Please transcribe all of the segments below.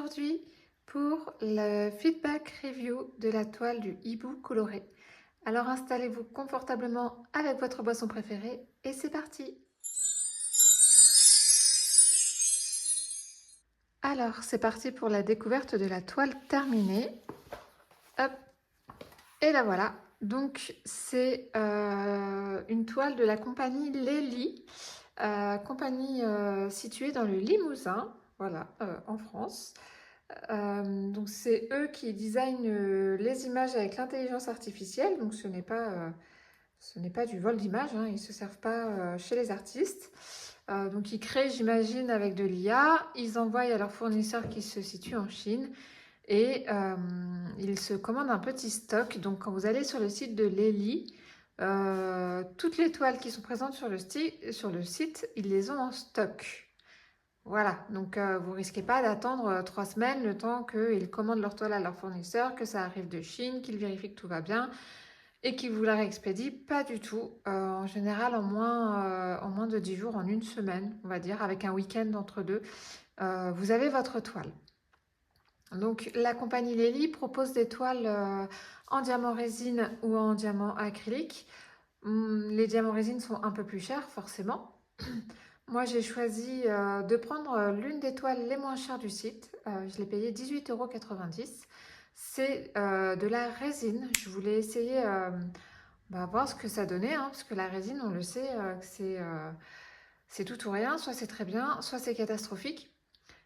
aujourd'hui pour le feedback review de la toile du hibou coloré. Alors installez-vous confortablement avec votre boisson préférée et c'est parti! Alors c'est parti pour la découverte de la toile terminée. Hop, et la voilà. Donc c'est une toile de la compagnie Lélie, compagnie située dans le Limousin, voilà, en France. Donc c'est eux qui designent les images avec l'intelligence artificielle, donc ce n'est pas du vol d'images, hein, ils ne se servent pas chez les artistes. Donc ils créent, j'imagine, avec de l'IA, ils envoient à leur fournisseur qui se situe en Chine et ils se commandent un petit stock. Donc quand vous allez sur le site de Lélie, toutes les toiles qui sont présentes sur le site, ils les ont en stock. Voilà, donc vous ne risquez pas d'attendre 3 semaines le temps qu'ils commandent leur toile à leur fournisseur, que ça arrive de Chine, qu'ils vérifient que tout va bien et qu'ils vous la réexpédient. Pas du tout. En général, en moins de 10 jours, en une semaine, on va dire, avec un week-end entre deux, vous avez votre toile. Donc la compagnie Lélie propose des toiles en diamant résine ou en diamant acrylique. Les diamants résine sont un peu plus chers, forcément. Moi, j'ai choisi de prendre l'une des toiles les moins chères du site. Je l'ai payé 18,90 €. C'est de la résine. Je voulais essayer voir ce que ça donnait, hein, parce que la résine, on le sait, c'est tout ou rien. Soit c'est très bien, soit c'est catastrophique.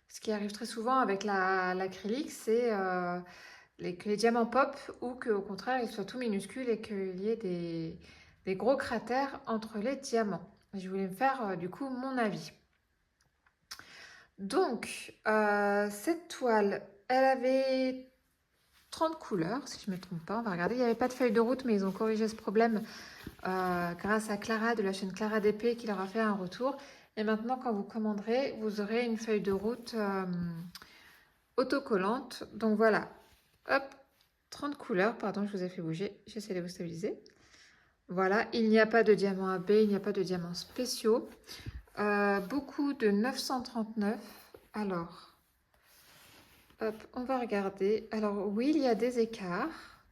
Ce qui arrive très souvent avec l'acrylique, c'est que les diamants pop ou qu'au contraire, ils soient tout minuscules et qu'il y ait des gros cratères entre les diamants. Je voulais me faire du coup mon avis. Donc, cette toile, elle avait 30 couleurs, si je ne me trompe pas. On va regarder, il n'y avait pas de feuille de route, mais ils ont corrigé ce problème grâce à Clara de la chaîne Clara d'Épée qui leur a fait un retour. Et maintenant, quand vous commanderez, vous aurez une feuille de route autocollante. Donc voilà, hop, 30 couleurs, pardon, je vous ai fait bouger, j'essaie de vous stabiliser. Voilà, il n'y a pas de diamants AB, il n'y a pas de diamants spéciaux. Beaucoup de 939. Alors, hop, on va regarder. Alors oui, il y a des écarts.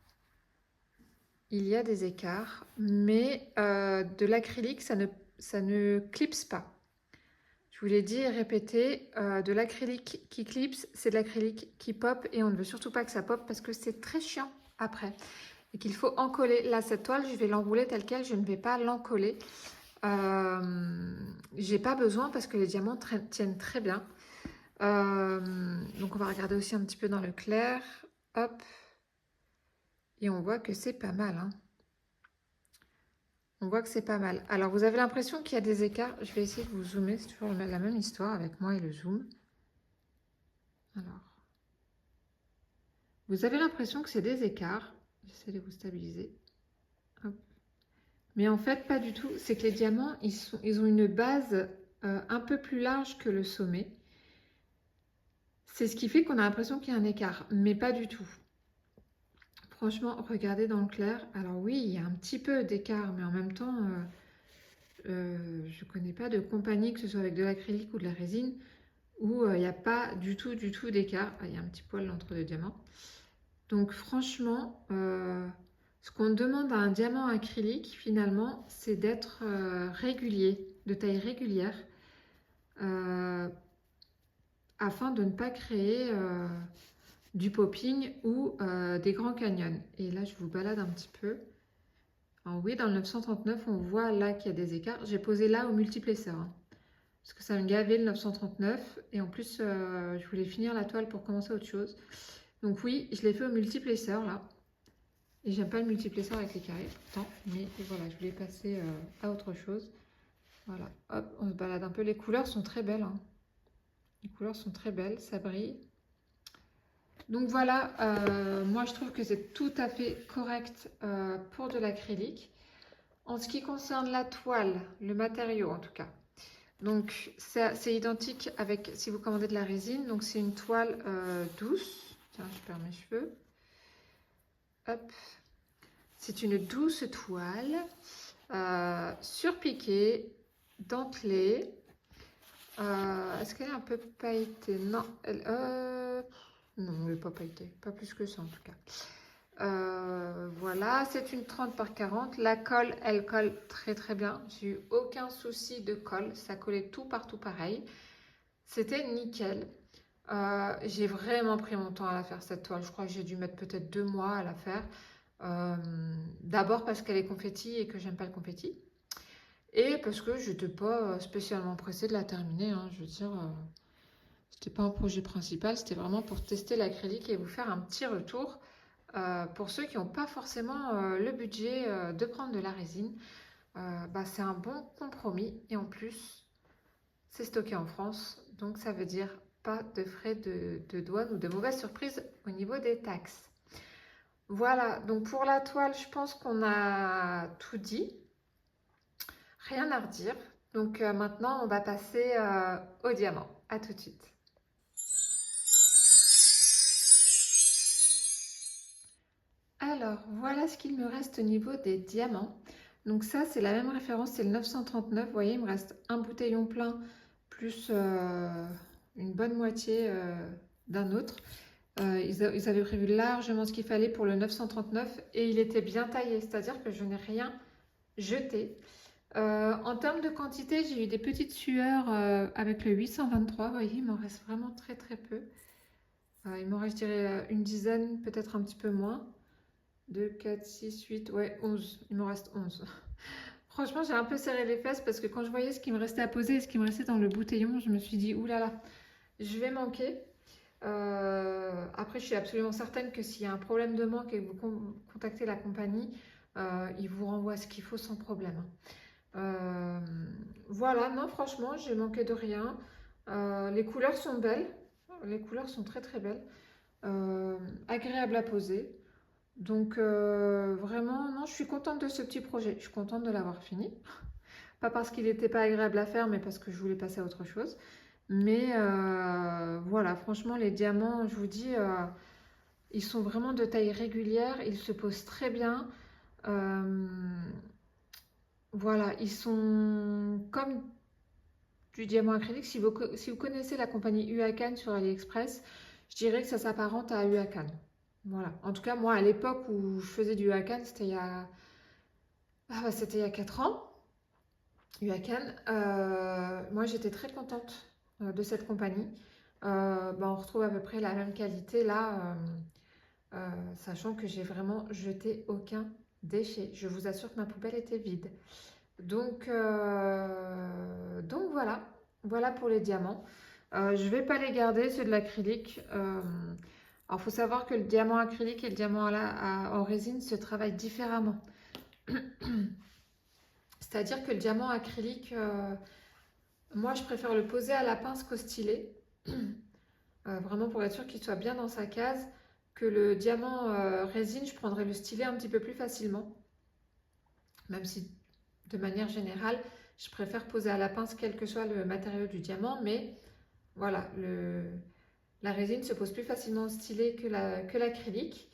Il y a des écarts, mais de l'acrylique, ça ne clipse pas. Je vous l'ai dit et répété, de l'acrylique qui clipse, c'est de l'acrylique qui pop et on ne veut surtout pas que ça pop parce que c'est très chiant après. Et qu'il faut encoller. Là, cette toile, je vais l'enrouler telle quelle, je ne vais pas l'encoller. J'ai pas besoin parce que les diamants tiennent très bien. Donc on va regarder aussi un petit peu dans le clair. Hop. Et on voit que c'est pas mal. Hein. On voit que c'est pas mal. Alors vous avez l'impression qu'il y a des écarts. Je vais essayer de vous zoomer. C'est toujours la même histoire avec moi et le zoom. Alors. Vous avez l'impression que c'est des écarts. J'essaie de vous stabiliser. Hop. Mais en fait, pas du tout. C'est que les diamants, ils ont une base un peu plus large que le sommet. C'est ce qui fait qu'on a l'impression qu'il y a un écart, mais pas du tout. Franchement, regardez dans le clair. Alors oui, il y a un petit peu d'écart, mais en même temps, je ne connais pas de compagnie, que ce soit avec de l'acrylique ou de la résine, où il n'y a pas du tout d'écart. Ah, il y a un petit poil entre deux diamants. Donc franchement, ce qu'on demande à un diamant acrylique, finalement, c'est d'être régulier, de taille régulière, afin de ne pas créer du popping ou des grands canyons. Et là, je vous balade un petit peu. Alors oui, dans le 939, on voit là qu'il y a des écarts. J'ai posé là au multiplesseur, hein, parce que ça me gavait le 939. Et en plus, je voulais finir la toile pour commencer autre chose. Donc oui, je l'ai fait au multiplesseur là. Et j'aime pas le multiplesseur avec les carrés, pourtant. Mais voilà, je voulais passer à autre chose. Voilà, hop, on se balade un peu. Les couleurs sont très belles. Hein. Les couleurs sont très belles, ça brille. Donc voilà, moi je trouve que c'est tout à fait correct pour de l'acrylique. En ce qui concerne la toile, le matériau en tout cas, donc c'est identique avec si vous commandez de la résine. Donc c'est une toile douce. Tiens, je perds mes cheveux. Hop. C'est une douce toile surpiquée, dentelée. Est-ce qu'elle est un peu pailletée? Non, non, elle n'est pas pailletée. Pas plus que ça en tout cas. Voilà, c'est une 30 par 40. La colle, elle colle très très bien. J'ai eu aucun souci de colle. Ça collait tout partout pareil. C'était nickel. J'ai vraiment pris mon temps à la faire cette toile. Je crois que j'ai dû mettre peut-être 2 mois à la faire. D'abord parce qu'elle est confetti et que j'aime pas le confetti. Et parce que je n'étais pas spécialement pressée de la terminer. Hein. Je veux dire, c'était pas un projet principal. C'était vraiment pour tester l'acrylique et vous faire un petit retour. Pour ceux qui n'ont pas forcément le budget de prendre de la résine, bah, c'est un bon compromis. Et en plus, c'est stocké en France. Donc ça veut dire pas de frais de douane ou de mauvaises surprises au niveau des taxes. Voilà, donc pour la toile, je pense qu'on a tout dit. Rien à redire. Donc maintenant, on va passer au diamant. À tout de suite. Alors, voilà ce qu'il me reste au niveau des diamants. Donc ça, c'est la même référence, c'est le 939. Vous voyez, il me reste un bouteillon plein plus une bonne moitié d'un autre. Ils avaient prévu largement ce qu'il fallait pour le 939 et il était bien taillé, c'est-à-dire que je n'ai rien jeté. En termes de quantité, j'ai eu des petites sueurs avec le 823. Vous voyez, il m'en reste vraiment très très peu. Il m'en reste, je dirais, une dizaine, peut-être un petit peu moins. 2, 4, 6, 8, ouais, 11. Il m'en reste 11. Franchement, j'ai un peu serré les fesses parce que quand je voyais ce qui me restait à poser et ce qui me restait dans le bouteillon, je me suis dit, oulala, je vais manquer. Après, je suis absolument certaine que s'il y a un problème de manque et que vous contactez la compagnie, ils vous renvoient ce qu'il faut sans problème. Voilà, non, franchement, j'ai manqué de rien. Les couleurs sont belles. Les couleurs sont très très belles. Agréables à poser. Donc vraiment, non, je suis contente de ce petit projet. Je suis contente de l'avoir fini. Pas parce qu'il n'était pas agréable à faire, mais parce que je voulais passer à autre chose. Mais voilà, franchement, les diamants, je vous dis, ils sont vraiment de taille régulière. Ils se posent très bien. Voilà, ils sont comme du diamant acrylique. Si vous connaissez la compagnie Huacan sur AliExpress, je dirais que ça s'apparente à Huacan. Voilà. En tout cas, moi, à l'époque où je faisais du Huacan, c'était il y a 4 ans. Huacan. Moi, j'étais très contente de cette compagnie. On retrouve à peu près la même qualité là, sachant que j'ai vraiment jeté aucun déchet. Je vous assure que ma poubelle était vide. Donc voilà, voilà pour les diamants. Je ne vais pas les garder, c'est de l'acrylique. Alors, il faut savoir que le diamant acrylique et le diamant en résine se travaillent différemment. C'est-à-dire que le diamant acrylique, moi, je préfère le poser à la pince qu'au stylet. Vraiment pour être sûr qu'il soit bien dans sa case. Que le diamant résine, je prendrais le stylet un petit peu plus facilement. Même si, de manière générale, je préfère poser à la pince quel que soit le matériau du diamant. Mais voilà, la résine se pose plus facilement au stylet que l'acrylique.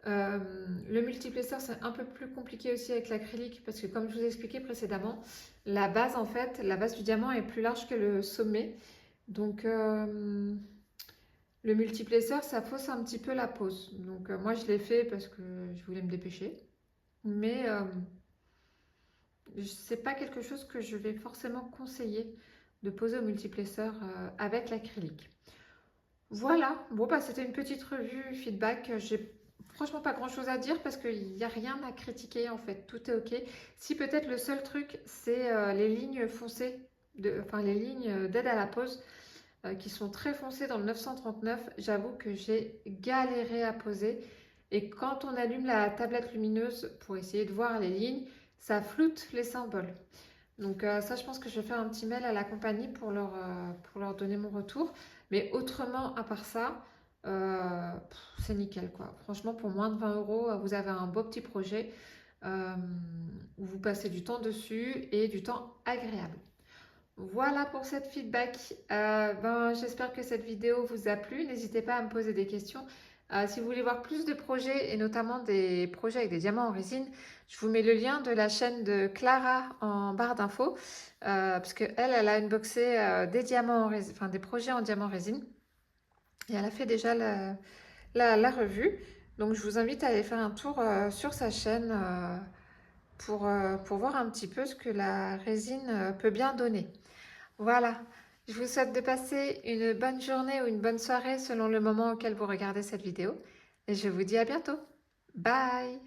Le multiplesseur, c'est un peu plus compliqué aussi avec l'acrylique parce que comme je vous ai expliqué précédemment, la base en fait, la base du diamant est plus large que le sommet. Donc le multiplesseur, ça fausse un petit peu la pose. Donc moi je l'ai fait parce que je voulais me dépêcher. Mais c'est pas quelque chose que je vais forcément conseiller de poser au multiplesseur avec l'acrylique. Voilà, bon bah c'était une petite revue feedback. J'ai franchement pas grand chose à dire parce qu'il n'y a rien à critiquer en fait, tout est ok. Si peut-être le seul truc c'est les lignes foncées, enfin les lignes d'aide à la pose qui sont très foncées dans le 939. J'avoue que j'ai galéré à poser et quand on allume la tablette lumineuse pour essayer de voir les lignes, ça floute les symboles. Donc ça, je pense que je vais faire un petit mail à la compagnie pour leur donner mon retour. Mais autrement, à part ça, c'est nickel quoi. Franchement, pour moins de 20 euros, vous avez un beau petit projet où vous passez du temps dessus et du temps agréable. Voilà pour cette feedback. J'espère que cette vidéo vous a plu. N'hésitez pas à me poser des questions. Si vous voulez voir plus de projets et notamment des projets avec des diamants en résine, je vous mets le lien de la chaîne de Clara en barre d'infos parce qu'elle, elle a unboxé des diamants en résine, enfin des projets en diamant résine et elle a fait déjà la revue. Donc je vous invite à aller faire un tour sur sa chaîne pour voir un petit peu ce que la résine peut bien donner. Voilà, je vous souhaite de passer une bonne journée ou une bonne soirée selon le moment auquel vous regardez cette vidéo. Et je vous dis à bientôt. Bye!